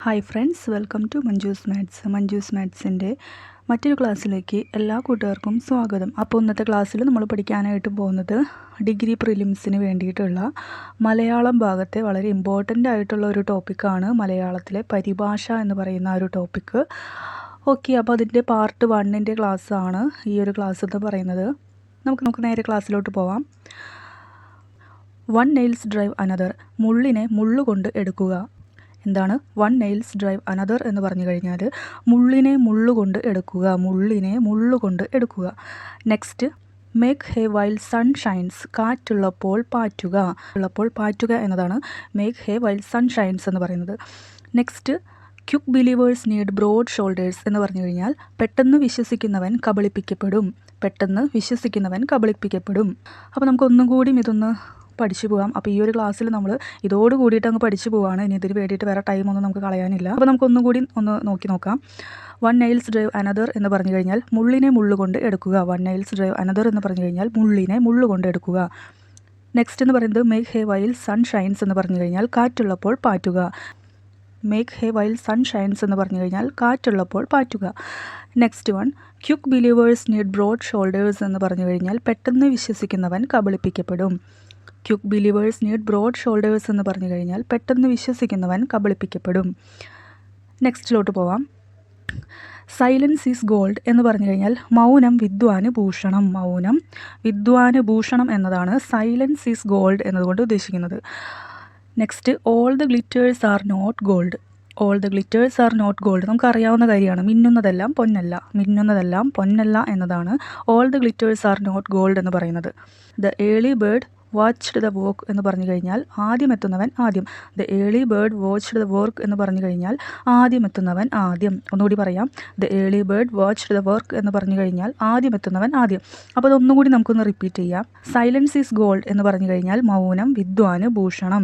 Hi friends, welcome to Manju's മാത്സിൻ്റെ മറ്റൊരു ക്ലാസ്സിലേക്ക് എല്ലാ കൂട്ടുകാർക്കും സ്വാഗതം. അപ്പോൾ ഇന്നത്തെ ക്ലാസ്സിൽ നമ്മൾ പഠിക്കാനായിട്ട് പോകുന്നത് ഡിഗ്രി പ്രിലിംസിന് വേണ്ടിയിട്ടുള്ള മലയാളം ഭാഗത്തെ വളരെ ഇമ്പോർട്ടൻ്റ് ആയിട്ടുള്ള ഒരു ടോപ്പിക്കാണ് മലയാളത്തിലെ പരിഭാഷ എന്ന് പറയുന്ന ഒരു ടോപ്പിക്ക്. ഓക്കെ, അപ്പോൾ അതിൻ്റെ പാർട്ട് 1 ക്ലാസ്സാണ് ഈ ഒരു ക്ലാസ് എന്ന് പറയുന്നത്. നമുക്ക് നേരെ ക്ലാസ്സിലോട്ട് പോവാം. വൺ നെയിൽസ് ഡ്രൈവ് അനദർ, മുള്ളിനെ മുള്ളുകൊണ്ട് എടുക്കുക. എന്താണ് വൺ നെയിൽസ് ഡ്രൈവ് അനദർ എന്ന് പറഞ്ഞു കഴിഞ്ഞാൽ മുള്ളിനെ മുള്ളുകൊണ്ട് എടുക്കുക. Next, make hay while sun shines, കാറ്റുള്ളപ്പോൾ പാറ്റുക എന്നതാണ് make hay while sun shines എന്ന് പറയുന്നത്. Next, quick believers need broad shoulders എന്ന് പറഞ്ഞു കഴിഞ്ഞാൽ പെട്ടെന്ന് വിശ്വസിക്കുന്നവൻ കബളിപ്പിക്കപ്പെടും. അപ്പോൾ നമുക്കൊന്നും കൂടി ഇതൊന്ന് പഠിച്ചു പോകാം. അപ്പോൾ ഈ ഒരു ക്ലാസ്സിൽ നമ്മൾ ഇതോട് കൂടിയിട്ട് അങ്ങ് പഠിച്ചു പോവാണ്. ഇനി ഇതിന് വേണ്ടിയിട്ട് വേറെ ടൈമൊന്നും നമുക്ക് കളയാനില്ല. അപ്പോൾ നമുക്കൊന്നും കൂടി ഒന്ന് നോക്കാം. വൺ നെയിൽസ് ഡ്രൈവ് അനദർ എന്ന് പറഞ്ഞു കഴിഞ്ഞാൽ മുള്ളിനെ മുള്ളുകൊണ്ട് എടുക്കുക. നെക്സ്റ്റ് എന്ന് പറയുന്നത് make hay while sun shines എന്ന് പറഞ്ഞു കഴിഞ്ഞാൽ കാറ്റുള്ളപ്പോൾ പാറ്റുക. Next one, quick believers need broad shoulders എന്ന് പറഞ്ഞു കഴിഞ്ഞാൽ പെട്ടെന്ന് വിശ്വസിക്കുന്നവൻ കബളിപ്പിക്കപ്പെടും. നെക്സ്റ്റിലോട്ട് പോവാം. സൈലൻസ് ഈസ് ഗോൾഡ് എന്ന് പറഞ്ഞു കഴിഞ്ഞാൽ മൗനം വിദ്വാന് ഭൂഷണം എന്നതാണ് സൈലൻസ് ഈസ് ഗോൾഡ് എന്നതുകൊണ്ട് ഉദ്ദേശിക്കുന്നത്. Next, all the glitters are not gold. നമുക്കറിയാവുന്ന കാര്യമാണ്. മിന്നുന്നതെല്ലാം പൊന്നല്ല എന്നതാണ് all the glitters are not gold എന്ന് പറയുന്നത്. The early bird watched the work എന്ന് പറഞ്ഞു കഴിഞ്ഞാൽ ആദ്യമെത്തുന്നവൻ ആദ്യം. ഒന്നുകൂടി പറയാം. The early bird watched the work എന്ന് പറഞ്ഞു കഴിഞ്ഞാൽ ആദ്യമെത്തുന്നവൻ ആദ്യം. അപ്പോൾ അതൊന്നും കൂടി നമുക്കൊന്ന് റിപ്പീറ്റ് ചെയ്യാം. സൈലൻസ് ഈസ് ഗോൾഡ് എന്ന് പറഞ്ഞു കഴിഞ്ഞാൽ മൗനം വിദ്വാന് ഭൂഷണം.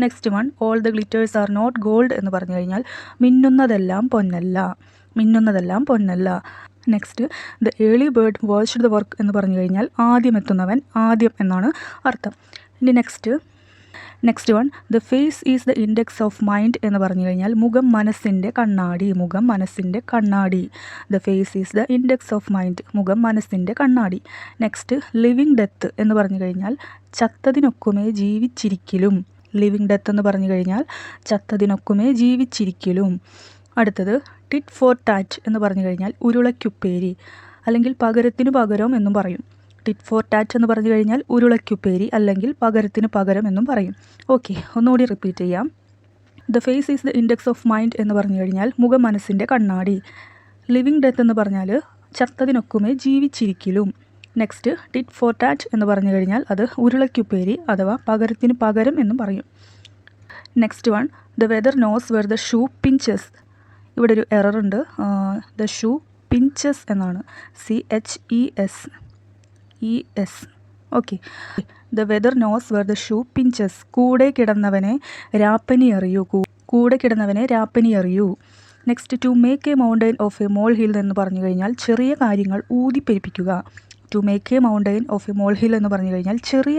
Next one, all the glitters are not gold എന്ന് പറഞ്ഞു കഴിഞ്ഞാൽ മിന്നുന്നതെല്ലാം പൊന്നല്ല. Next, the early bird watched the work എന്ന് പറഞ്ഞു കഴിഞ്ഞാൽ ആദ്യമെത്തുന്നവൻ ആദ്യം എന്നാണ് അർത്ഥം. ഇനി next one, the face is the index of mind എന്ന് പറഞ്ഞു കഴിഞ്ഞാൽ മുഖം മനസ്സിൻ്റെ കണ്ണാടി. നെക്സ്റ്റ്, ലിവിങ് ഡെത്ത് എന്ന് പറഞ്ഞു കഴിഞ്ഞാൽ ചത്തതിനൊക്കുമേ ജീവിച്ചിരിക്കലും. അടുത്തത്, ടിറ്റ് ഫോർ ടാറ്റ് എന്ന് പറഞ്ഞു കഴിഞ്ഞാൽ ഉരുളക്കുപ്പേരി അല്ലെങ്കിൽ പകരത്തിന് പകരം എന്നും പറയും. ഓക്കെ, ഒന്നുകൂടി റിപ്പീറ്റ് ചെയ്യാം. The face is the index of mind എന്ന് പറഞ്ഞു കഴിഞ്ഞാൽ മുഖം മനസ്സിൻ്റെ കണ്ണാടി. ലിവിങ് ഡെത്ത് എന്ന് പറഞ്ഞാൽ ചത്തതിനൊക്കുമേ ജീവിച്ചിരിക്കലും. നെക്സ്റ്റ്, ടിറ്റ് ഫോർ ടാറ്റ് എന്ന് പറഞ്ഞു കഴിഞ്ഞാൽ അത് ഉരുളക്കുപ്പേരി അഥവാ പകരത്തിന് പകരം എന്നും പറയും. Next one, the weather knows where the shoe pinches. ഇവിടെ ഒരു എറർ ഉണ്ട്. ദ ഷൂ പിഞ്ചസ് എന്നാണ് CHES. Okay, the weather knows where the shoe pinches. കൂടെ കിടന്നവനെ രാപ്പനി അറിയൂ. Next, to make a mountain of a mole hill എന്ന് പറഞ്ഞു കഴിഞ്ഞാൽ ചെറിയ കാര്യങ്ങൾ ഊതിപ്പെരിപ്പിക്കുക. ചെറിയ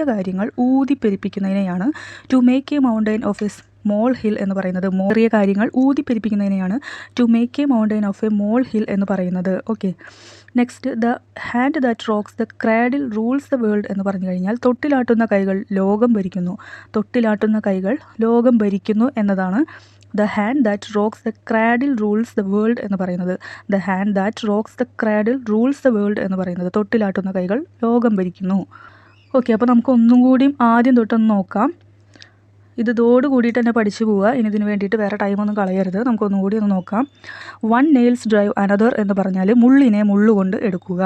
കാര്യങ്ങൾ ഊതിപ്പെരിപ്പിക്കുന്നതിനെയാണ് to make a mountain of a small hill എന്ന് പറയുന്നത്. ചെറിയ കാര്യങ്ങൾ ഊതിപ്പെരിപ്പിക്കുന്നതിനെയാണ് to make a mountain of a mole hill എന്ന് പറയുന്നത്. Okay, next, the hand that rocks the cradle rules the world എന്ന് പറഞ്ഞു കഴിഞ്ഞാൽ തൊട്ടിലാട്ടുന്ന കൈകൾ ലോകം ഭരിക്കുന്നു എന്നതാണ് the hand that rocks the cradle rules the world എന്ന് പറയുന്നത്. തൊട്ടിലാട്ടുന്ന കൈകൾ ലോകം ഭരിക്കുന്നു. ഓക്കെ, അപ്പോൾ നമുക്ക് ഒന്നും കൂടിയും ആദ്യം തൊട്ടൊന്ന് നോക്കാം. ഇതോട് കൂടിയിട്ട് തന്നെ പഠിച്ചു പോവുക. ഇനി ഇതിന് വേണ്ടിയിട്ട് വേറെ ടൈമൊന്നും കളയരുത്. നമുക്കൊന്നും കൂടി ഒന്ന് നോക്കാം. വൺ നെയിൽസ് ഡ്രൈവ് അനദർ എന്ന് പറഞ്ഞാൽ മുള്ളിനെ മുള്ളുകൊണ്ട് എടുക്കുക.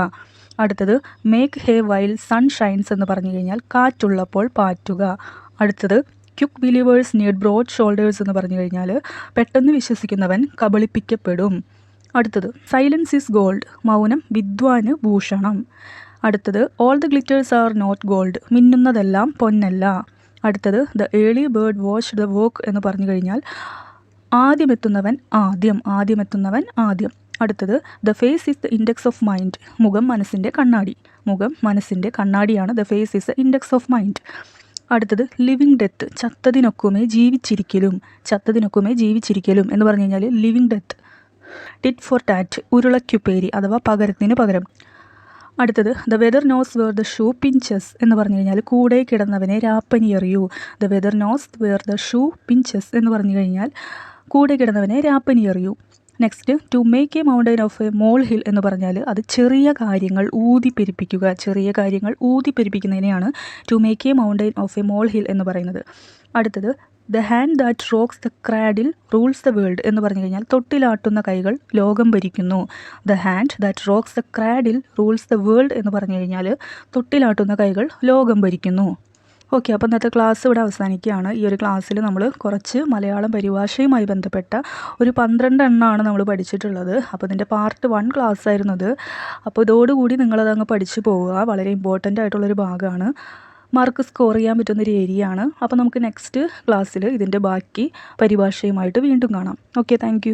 അടുത്തത്, make hay while sun shines എന്ന് പറഞ്ഞു കഴിഞ്ഞാൽ കാറ്റുള്ളപ്പോൾ പാറ്റുക. അടുത്തത്, quick believers need broad shoulders എന്ന് പറഞ്ഞു കഴിഞ്ഞാൽ പെട്ടെന്ന് വിശ്വസിക്കുന്നവൻ കബളിപ്പിക്കപ്പെടും. അടുത്തത്, സൈലൻസ് ഈസ് ഗോൾഡ്, മൗനം വിദ്വാന് ഭൂഷണം. അടുത്തത്, all the glitters are not gold, മിന്നുന്നതെല്ലാം പൊന്നല്ല. അടുത്തത്, the early bird watched the work എന്ന് പറഞ്ഞു കഴിഞ്ഞാൽ ആദ്യമെത്തുന്നവൻ ആദ്യം. അടുത്തത്, the face is the index of mind, മുഖം മനസ്സിൻ്റെ കണ്ണാടിയാണ്. The face is the index of mind. അടുത്തത് ലിവിങ് ഡെത്ത്, ചത്തതിനൊക്കുമേ ജീവിച്ചിരിക്കലും എന്ന് പറഞ്ഞു കഴിഞ്ഞാൽ living death. Tit for tat, ഉരുളക്കുപ്പേരി അഥവാ പകരത്തിന് പകരം. അടുത്തത് the weather knows where the shoe pinches എന്ന് പറഞ്ഞു കഴിഞ്ഞാൽ കൂടെ കിടന്നവനെ രാപ്പനി അറിയൂ. The weather knows where the shoe pinches എന്ന് പറഞ്ഞു കഴിഞ്ഞാൽ കൂടെ കിടന്നവനെ രാപ്പനി അറിയൂ. Next to make a mountain of a mole hill എന്ന് പറഞ്ഞാൽ അത് ചെറിയ കാര്യങ്ങൾ ഊതിപ്പെരിപ്പിക്കുന്നതിനെയാണ് to make a mountain of a mole hill എന്ന് പറയുന്നത്. അടുത്തത് the hand that rocks the cradle rules the world എന്ന് പറഞ്ഞു കഴിഞ്ഞാൽ തൊട്ടിലാട്ടുന്ന കൈകൾ ലോകം ഭരിക്കുന്നു. The hand that rocks the cradle rules the world എന്ന് പറഞ്ഞു കഴിഞ്ഞാൽ തൊട്ടിലാട്ടുന്ന കൈകൾ ലോകം ഭരിക്കുന്നു. ഓക്കെ, അപ്പോൾ ഇന്നത്തെ ക്ലാസ് ഇവിടെ അവസാനിക്കുകയാണ്. ഈ ഒരു ക്ലാസ്സിൽ നമ്മൾ കുറച്ച് മലയാളം പരിഭാഷയുമായി ബന്ധപ്പെട്ട ഒരു 12 എണ്ണമാണ് നമ്മൾ പഠിച്ചിട്ടുള്ളത്. അപ്പോൾ ഇതിൻ്റെ പാർട്ട് 1 ക്ലാസ് ആയിരുന്നു ഇത്. അപ്പോൾ ഇതോടുകൂടി നിങ്ങളതങ്ങ് പഠിച്ചു പോവുക. വളരെ ഇമ്പോർട്ടൻ്റ് ആയിട്ടുള്ളൊരു ഭാഗമാണ്. മാർക്ക് സ്കോർ ചെയ്യാൻ പറ്റുന്നൊരു ഏരിയ ആണ്. അപ്പോൾ നമുക്ക് നെക്സ്റ്റ് ക്ലാസ്സിൽ ഇതിൻ്റെ ബാക്കി പരിഭാഷയുമായിട്ട് വീണ്ടും കാണാം. Okay, thank